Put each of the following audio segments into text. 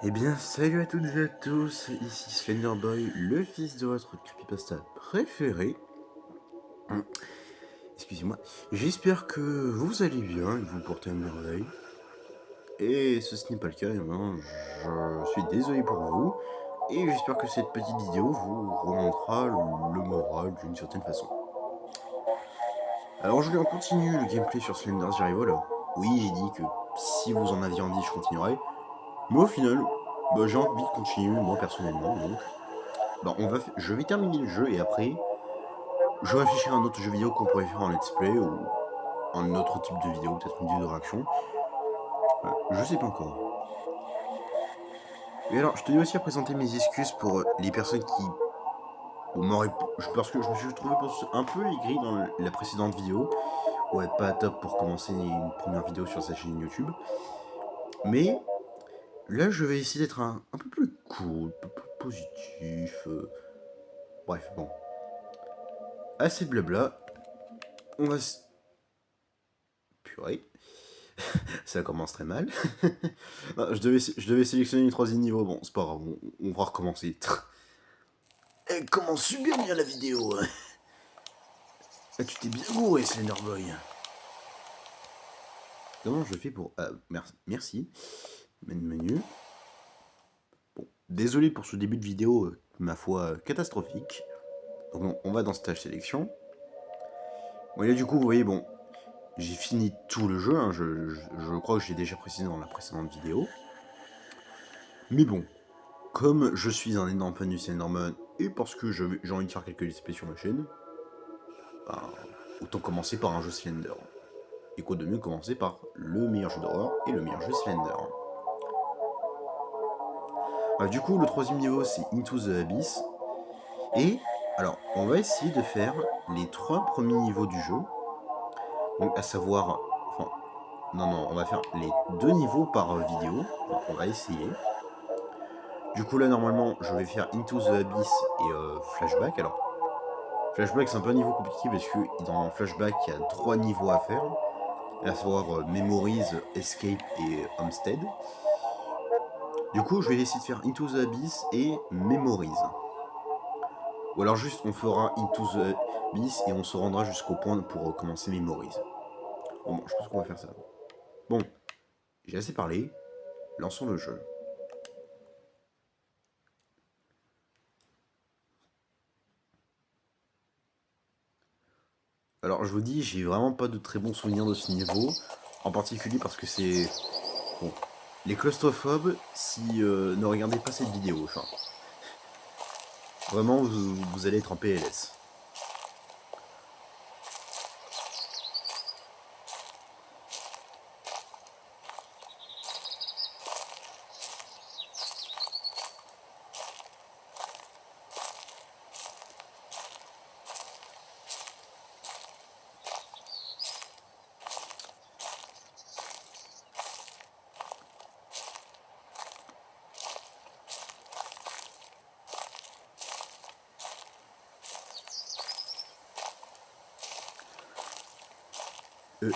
Eh bien, salut à toutes et à tous, ici Slenderboy, le fils de votre creepypasta préféré. Excusez-moi, j'espère que vous allez bien et que vous portez à merveille. Et ce n'est pas le cas, eh ben, je suis désolé pour vous. Et j'espère que cette petite vidéo vous remontera le moral d'une certaine façon. Alors aujourd'hui on continue le gameplay sur Slender's Arrival. Oui, j'ai dit que si vous en aviez envie, je continuerai. Mais au final, j'ai envie de continuer moi personnellement, donc... je vais terminer le jeu et après, je réfléchirai à un autre jeu vidéo qu'on pourrait faire en let's play ou un autre type de vidéo, peut-être une vidéo de réaction. Voilà, je sais pas encore. Et alors, je tenais aussi à présenter mes excuses pour les personnes qui m'auraient... Parce que je me suis trouvé un peu aigri dans la précédente vidéo. Ouais, pas top pour commencer une première vidéo sur sa chaîne YouTube. Mais là, je vais essayer d'être un peu plus cool, un peu plus positif. Bref, bon. Assez de blabla. On va se... Purée. Ça commence très mal. Non, je devais sélectionner le troisième niveau. Bon, c'est pas grave, on va recommencer. Elle commence super bien la vidéo. Ah, tu t'es bien gouré, Slenderboy. Comment je fais pour... Ah, merci. Menu. Bon, désolé pour ce début de vidéo, ma foi, catastrophique. Donc on va dans stage sélection. Bon, et là du coup, vous voyez, bon, j'ai fini tout le jeu. Hein, je crois que j'ai déjà précisé dans la précédente vidéo. Mais bon, comme je suis un énorme fan du Slenderman et parce que j'ai envie de faire quelques let's play sur ma chaîne, ben, autant commencer par un jeu Slender. Et quoi de mieux commencer par le meilleur jeu d'horreur et le meilleur jeu Slender. Du coup, le troisième niveau c'est Into the Abyss. Et alors, on va essayer de faire les 3 premiers niveaux du jeu. Donc, à savoir. Enfin, non, on va faire les 2 niveaux par vidéo. Enfin, on va essayer. Du coup, là, normalement, je vais faire Into the Abyss et Flashback. Alors, Flashback, c'est un peu un niveau compliqué parce que dans Flashback, il y a 3 niveaux à faire. À savoir Memories, Escape et Homestead. Du coup, je vais essayer de faire Into the Abyss et Memories. Ou alors juste, on fera Into the Abyss et on se rendra jusqu'au point pour commencer Memories. Bon, je pense qu'on va faire ça. Bon, j'ai assez parlé. Lançons le jeu. Alors, je vous dis, j'ai vraiment pas de très bons souvenirs de ce niveau. En particulier parce que c'est... Bon, les claustrophobes, si ne regardez pas cette vidéo, enfin... Vraiment, vous allez être en PLS.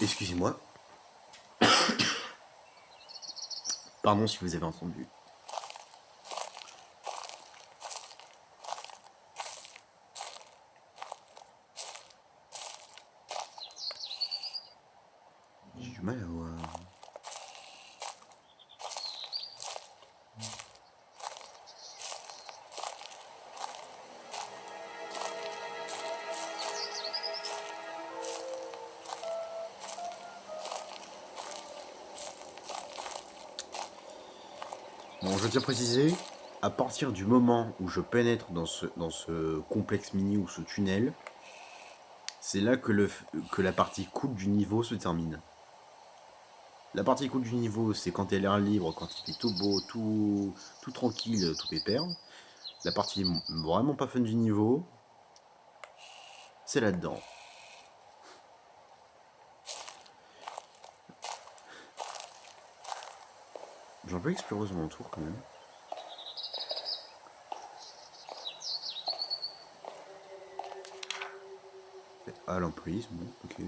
Excusez-moi. Pardon si vous avez entendu. J'ai du mal à voir. Bon, je tiens à préciser, à partir du moment où je pénètre dans ce complexe mini ou ce tunnel, c'est là que la partie cool du niveau se termine. La partie cool du niveau, c'est quand elle est l'air libre, quand il fait tout beau, tout tranquille, tout pépère. La partie vraiment pas fun du niveau, c'est là-dedans. J'ai un peu exploré mon tour quand même. Ah, l'emprise, bon, ok.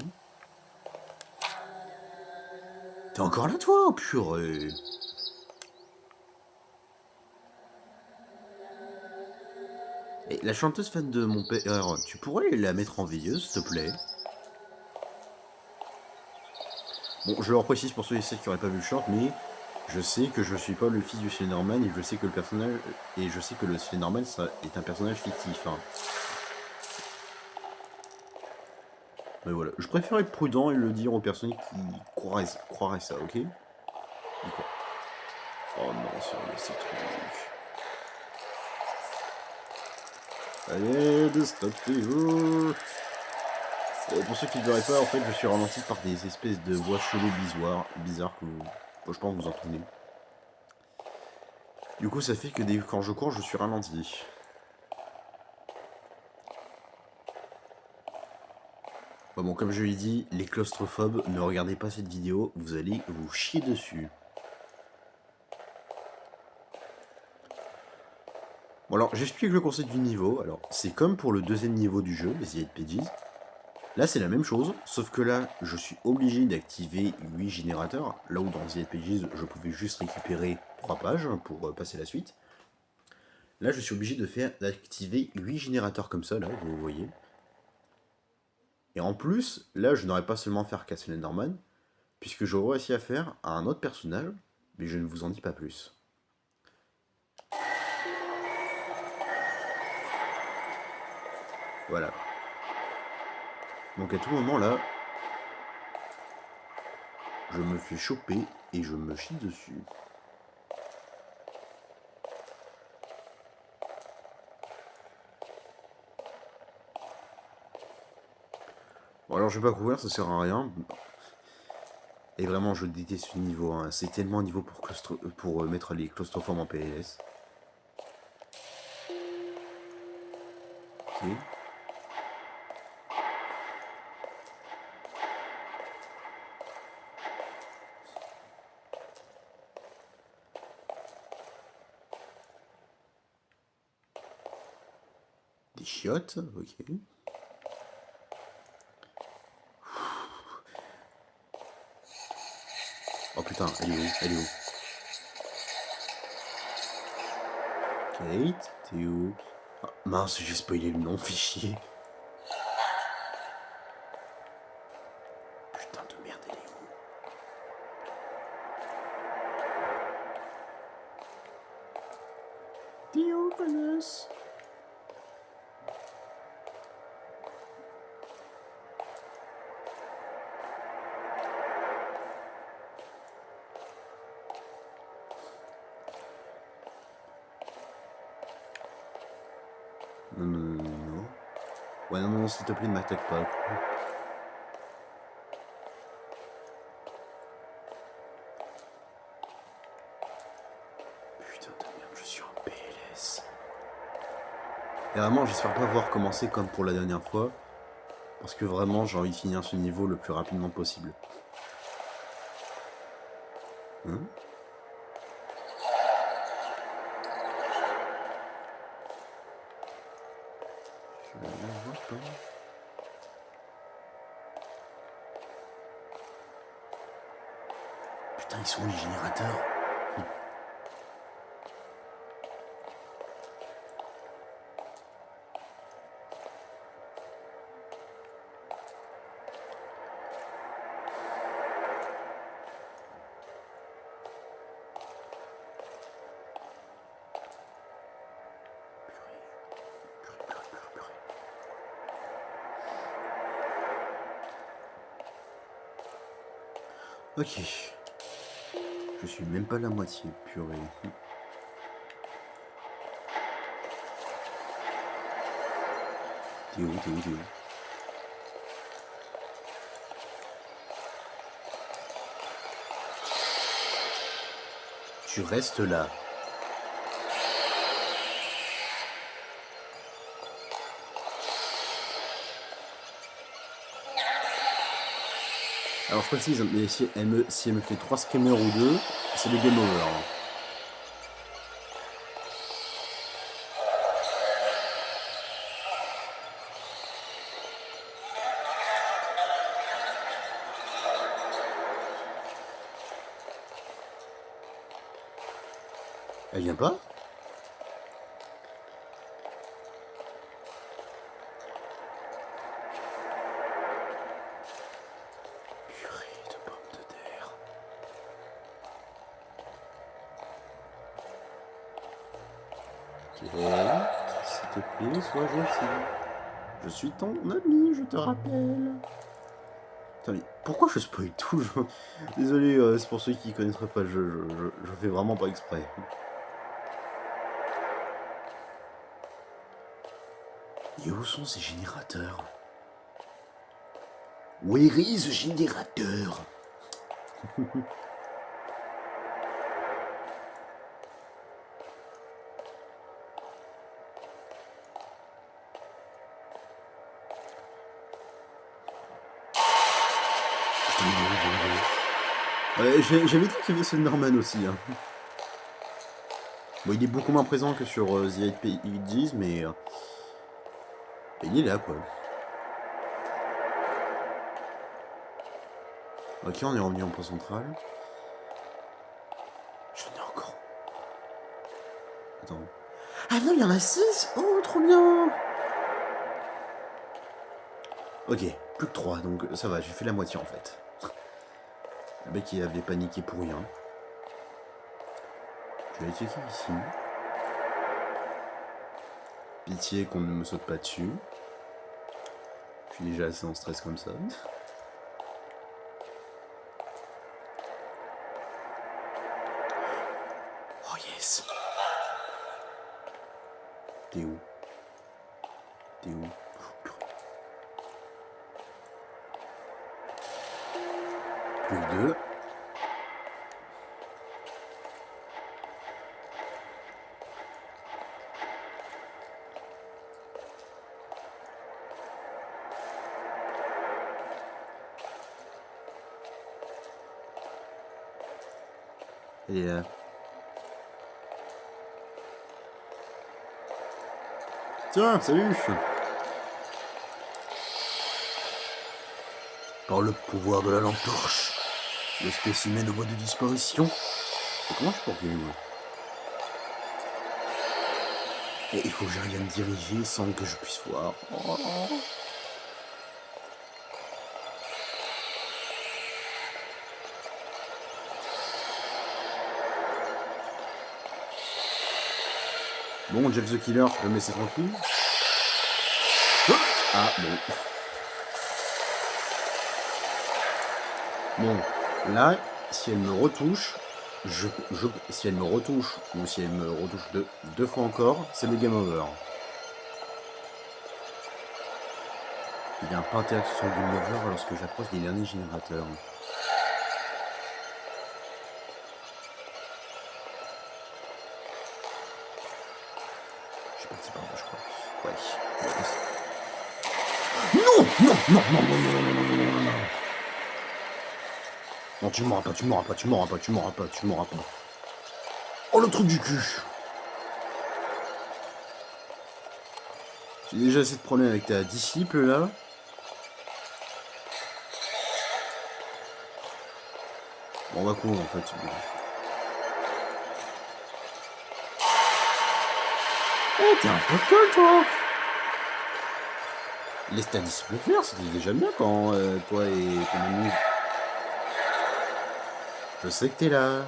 T'es encore là, toi, purée. Et la chanteuse fan de mon père, tu pourrais la mettre en veilleuse, s'il te plaît? Bon, je leur précise pour ceux et celles qui n'auraient pas vu le short, mais je sais que je suis pas le fils du Slenderman et je sais que le personnage et je sais que le Slenderman ça est un personnage fictif. Hein. Mais voilà, je préfère être prudent et le dire aux personnes qui croiraient ça, ok? D'accord. Oh non, sérieux, ces trucs. Allez, stoppez-vous! Et pour ceux qui ne verraient pas, en fait, je suis ralenti par des espèces de voix cheloues bizarres que je pense que vous entendez. Du coup, ça fait que quand je cours, je suis ralenti. Bon, comme je l'ai dit, les claustrophobes, ne regardez pas cette vidéo, vous allez vous chier dessus. Bon alors, j'explique le concept du niveau. Alors, c'est comme pour le deuxième niveau du jeu, les The Pages. Là, c'est la même chose, sauf que là, je suis obligé d'activer 8 générateurs, là où dans The Pages, je pouvais juste récupérer 3 pages pour passer la suite. Là, je suis obligé d'activer 8 générateurs comme ça, là, vous voyez. Et en plus, là, je n'aurais pas seulement faire qu'à Slenderman, puisque j'aurais réussi à faire à un autre personnage, mais je ne vous en dis pas plus. Voilà. Donc à tout moment là, je me fais choper et je me chie dessus. Bon alors je vais pas couvrir, ça sert à rien. Et vraiment je déteste ce niveau, hein. C'est tellement un niveau pour mettre les claustrophobes en PLS. Ok. Des chiottes, ok. Oh putain, elle est où? Elle est où? Kate, t'es où? Ah, mince, j'ai spoilé le nom, fichier. Putain de merde, elle est où? T'es où, connasse? Non, non, non, non, non. Ouais, non, non, s'il te plaît, ne m'attaque pas. Putain de merde, je suis en PLS. Et vraiment, j'espère pas voir commencer comme pour la dernière fois. Parce que vraiment, j'ai envie de finir ce niveau le plus rapidement possible. Hein? Je la vois pas. Putain, ils sont où les générateurs? Ok. Je suis même pas la moitié, purée. T'es où, t'es où, t'es où? Tu restes là. Alors je précise, mais si elle me fait 3 screamers ou 2, c'est le game over. Hein. Elle vient pas? Ok. S'il te plaît, sois gentil. Je suis ton ami, je te rappelle. Putain, mais pourquoi je spoil tout? Désolé, c'est pour ceux qui connaîtraient pas le jeu, je fais vraiment pas exprès. Et où sont ces générateurs? Where is the générateur? J'avais dit qu'il y avait Slenderman aussi. Hein. Bon, il est beaucoup moins présent que sur The 8 Pages, mais il est là, quoi. Ok, on est revenu en point central. J'en ai encore. Attends. Ah non, il y en a 6. Oh, trop bien. Ok, plus que 3, donc ça va, j'ai fait la moitié en fait. Le mec il avait paniqué pour rien. Je vais checker ici. Pitié qu'on ne me saute pas dessus. Je suis déjà assez en stress comme ça. Oh yes. T'es où? T'es où? Plus que 2. Elle est là. Tiens, salut! Par le pouvoir de la lampe torche, le spécimen au voie de disparition. Et comment je peux reculer, moi? Et il faut que j'arrive à me diriger sans que je puisse voir. Oh. Bon, Jeff the Killer, je peux me laisser tranquille. Ah, bon. Bon, là, si elle me retouche, si elle me retouche, ou si elle me retouche deux fois encore, c'est le game over. Il n'y a pas intérêt que ce soit le game over lorsque j'approche des derniers générateurs. Je suis parti par là, je crois. Ouais. Non, non, non, non, non, non, non, non, non, non, non. Non, tu m'auras pas, tu m'auras pas, tu m'auras pas, tu m'auras pas, tu m'auras pas. Oh, le truc du cul. J'ai déjà assez de problèmes avec ta disciple, là. Bon, on va courir, en fait. Oh, t'es un peu de colle, toi. Laisse ta disciple faire, c'était déjà bien quand toi et ton ami... Je sais que t'es là.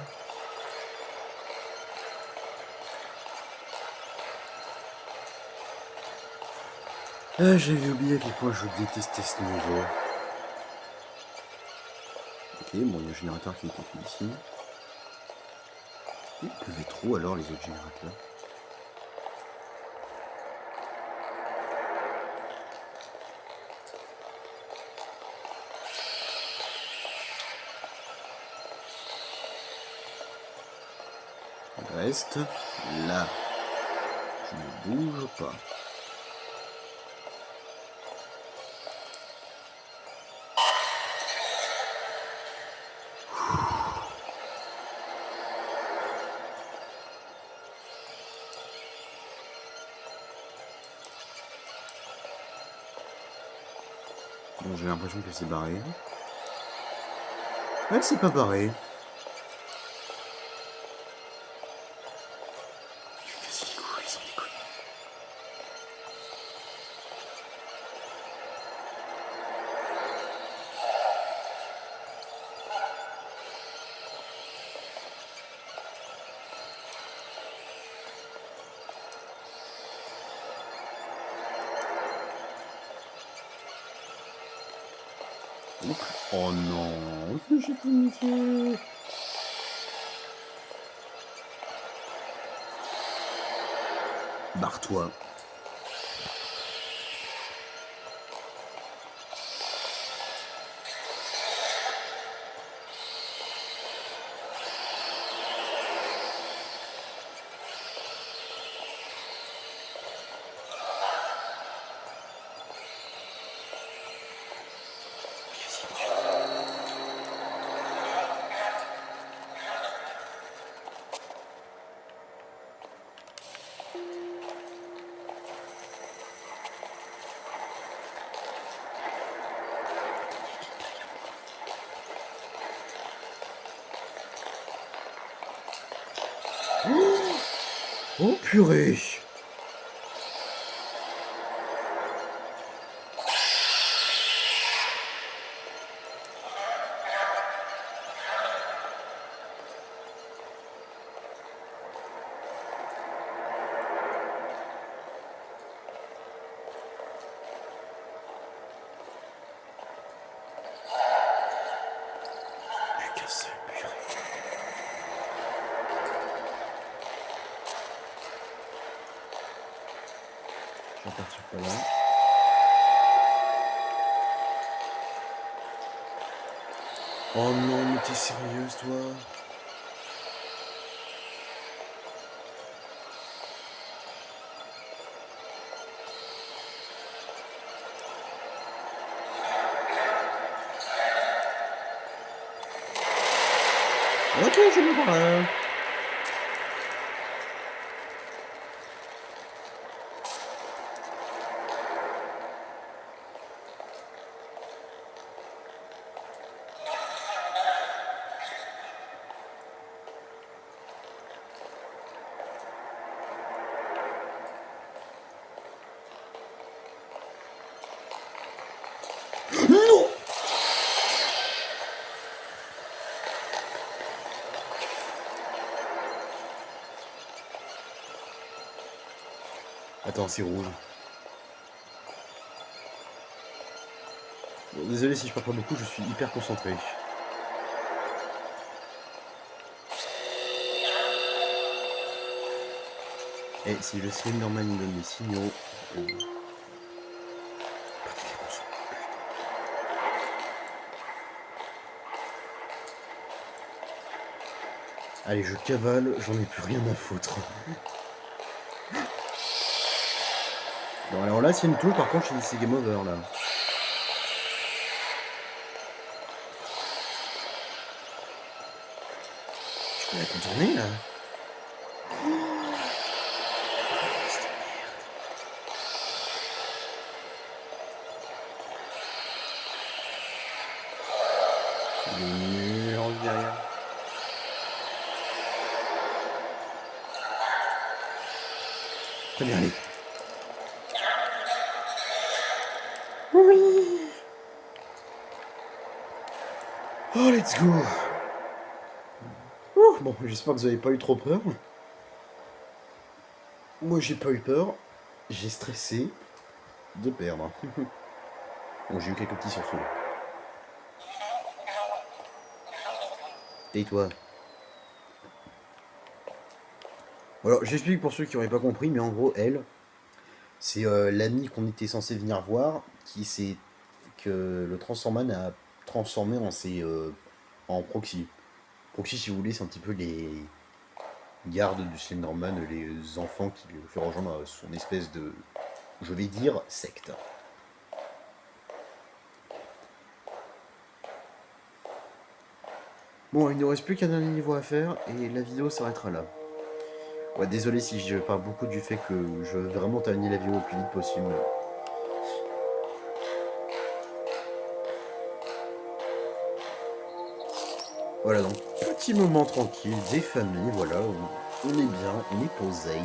Ah, j'avais oublié à quel point je détestais ce niveau. Ok, bon, il y a un générateur qui a été fait ici. Il pleuvait trop alors, les autres générateurs. On reste là. Je ne bouge pas. Bon, j'ai l'impression que c'est barré. Ouais, c'est pas barré. Oh non, j'ai tout niqué. Barre-toi. Oh purée. Plus qu'un seul, purée. Je vais partir pas là. Oh non, mais t'es sérieuse, toi? Ok, je me parle. Non. Attends, c'est rouge. Bon, désolé si je parle pas beaucoup, je suis hyper concentré. Et si le Slenderman me donne des signaux... Allez, je cavale, j'en ai plus rien à foutre. Bon, alors là, s'il y a une tour, par contre, je dis c'est game over, là. Je peux la contourner, là. Les murs derrière. Très bien, allez. Oui. Oh, let's go. Bon, j'espère que vous avez pas eu trop peur. Moi, j'ai pas eu peur. J'ai stressé de perdre. Bon, j'ai eu quelques petits sursauts. Tais-toi. Alors, j'explique pour ceux qui n'auraient pas compris, mais en gros, elle, c'est l'ami qu'on était censé venir voir, que le Transforman a transformé en proxy. Proxy, si vous voulez, c'est un petit peu les gardes du Slenderman, les enfants qui le fait rejoindre à son espèce de, je vais dire, secte. Bon, il ne reste plus qu'un dernier niveau à faire et la vidéo s'arrêtera là. Ouais, désolé si je parle beaucoup du fait que je veux vraiment terminer la vidéo le plus vite possible. Voilà, donc petit moment tranquille des familles, voilà, où on est bien, on est posé.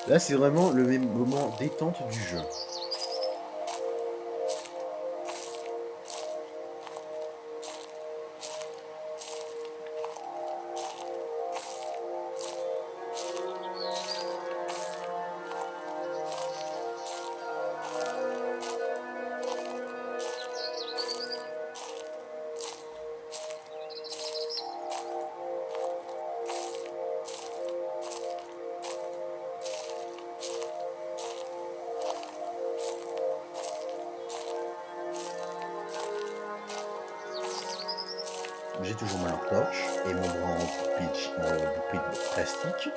Là, c'est vraiment le même moment détente du jeu. J'ai toujours ma lampe torche et mon bras en poupée de plastique.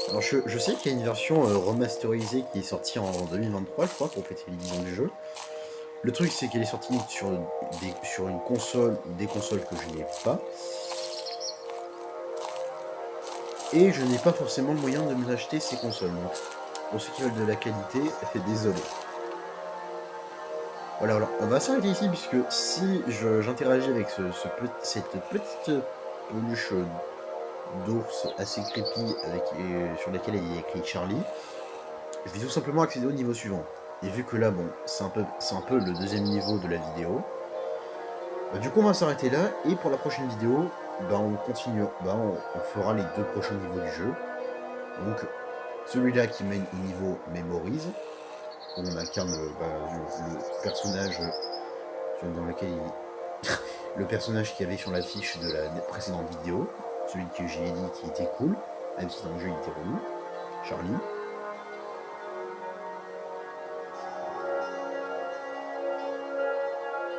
Alors je sais qu'il y a une version remasterisée qui est sortie en 2023, je crois, pour fêter les 10 ans du jeu. Le truc, c'est qu'elle est sortie sur une console ou des consoles que je n'ai pas. Et je n'ai pas forcément le moyen de me l'acheter ces consoles. Donc, pour ceux qui veulent de la qualité, désolé. Voilà, voilà. On va s'arrêter ici, puisque si j'interagis avec cette petite peluche d'ours assez creepy sur laquelle il est écrit Charlie, je vais tout simplement accéder au niveau suivant. Et vu que là, bon, c'est un peu le deuxième niveau de la vidéo, bah, du coup on va s'arrêter là, et pour la prochaine vidéo, bah, on continue, bah, on fera les 2 prochains niveaux du jeu. Donc celui-là qui mène au niveau Memories, où on incarne bah, le personnage dans lequel le personnage qu'il y avait sur l'affiche de la précédente vidéo, celui que j'ai dit qui était cool, même si dans le jeu il était relou, Charlie.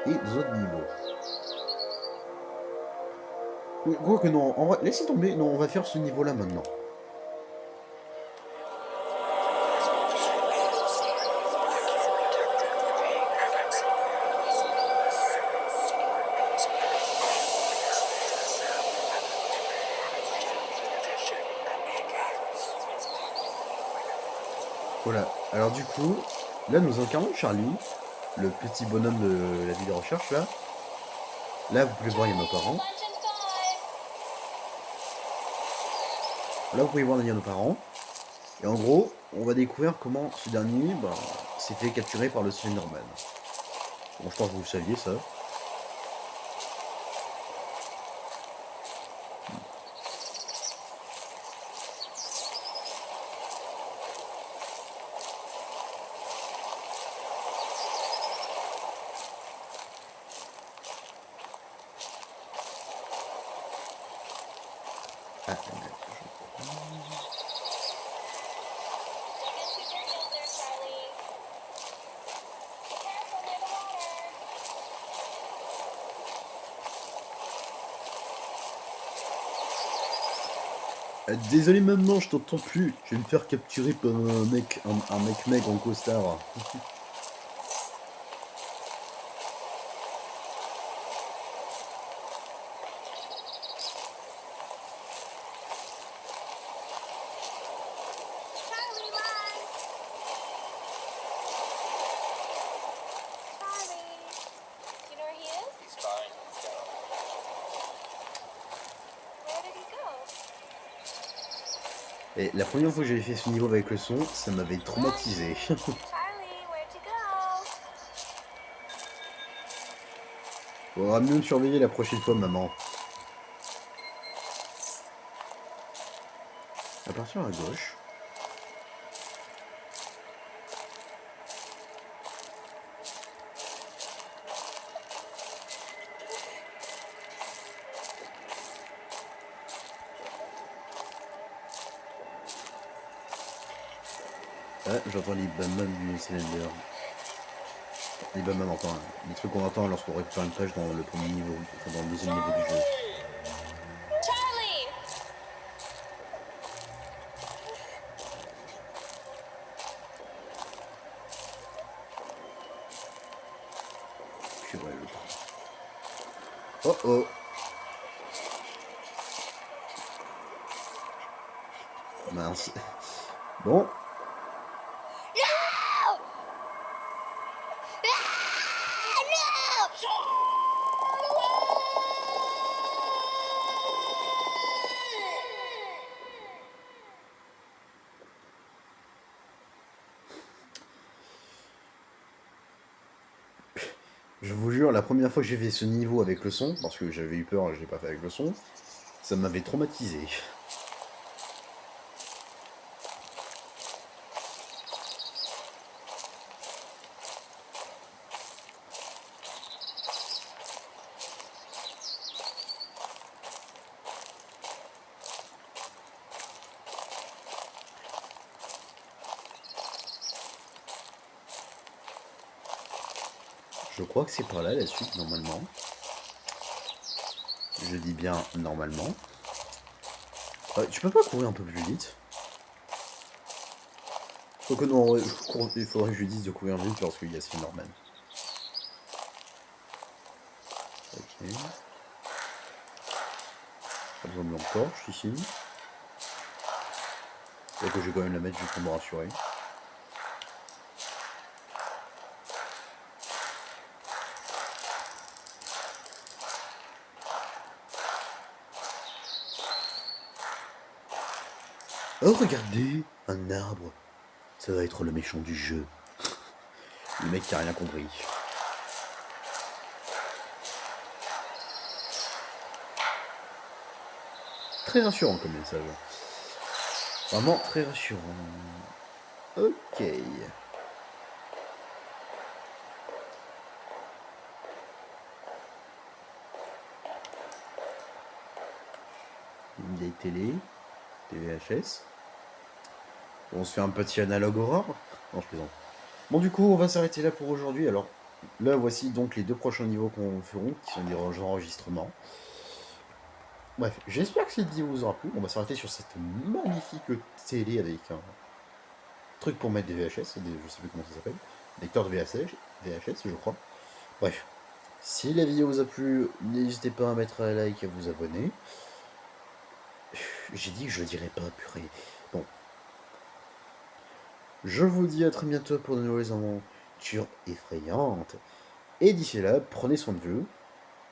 Et d'autres niveaux. Quoi que non, en vrai, laissez tomber, non, on va faire ce niveau-là maintenant. Voilà, alors du coup, là nous incarnons Charlie, le petit bonhomme de la ville de recherche là. Là vous pouvez voir il y a nos parents. Là vous pouvez voir il y a nos parents. Et en gros, on va découvrir comment ce dernier bah, s'est fait capturer par le Slenderman. Bon, je pense que vous le saviez ça. Ah, désolé maman, je t'entends plus. Je vais me faire capturer par un mec en costard. Et la première fois que j'avais fait ce niveau avec le son, ça m'avait traumatisé. Faudra mieux me surveiller la prochaine fois, maman. À partir à gauche. Ah, j'entends les bam du Cylinder. Les bam enfin, les trucs qu'on entend lorsqu'on récupère une page dans le premier niveau, enfin dans le deuxième niveau du jeu. Purée, l'autre. Oh oh. Mince. Bon. Je vous jure, la première fois que j'ai fait ce niveau avec le son, parce que j'avais eu peur, je l'ai pas fait avec le son, ça m'avait traumatisé. Je crois que c'est par là la suite, normalement. Je dis bien normalement. Tu peux pas courir un peu plus vite? Donc non, il faudrait que je lui dise de courir vite lorsqu'il y a Norman. Ok. Pas besoin de lampe torche ici. Et que je vais quand même la mettre juste pour me rassurer. Oh regardez, un arbre. Ça va être le méchant du jeu. Le mec qui a rien compris. Très rassurant comme message. Vraiment très rassurant. Ok. Des télé, des VHS. On se fait un petit analogue horreur. Non, je plaisante. Bon, du coup, on va s'arrêter là pour aujourd'hui. Alors, là, voici donc les 2 prochains niveaux qu'on feront, qui sont des enregistrements. Bref, j'espère que cette vidéo vous aura plu. On va s'arrêter sur cette magnifique télé avec un truc pour mettre des VHS, je sais plus comment ça s'appelle. Lecteur de VHS, je crois. Bref, si la vidéo vous a plu, n'hésitez pas à mettre un like et à vous abonner. J'ai dit que je dirais pas, purée. Bon. Je vous dis à très bientôt pour de nouvelles aventures effrayantes. Et d'ici là, prenez soin de vous.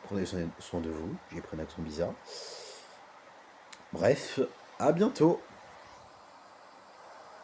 Prenez soin de vous. J'ai pris un accent bizarre. Bref, à bientôt.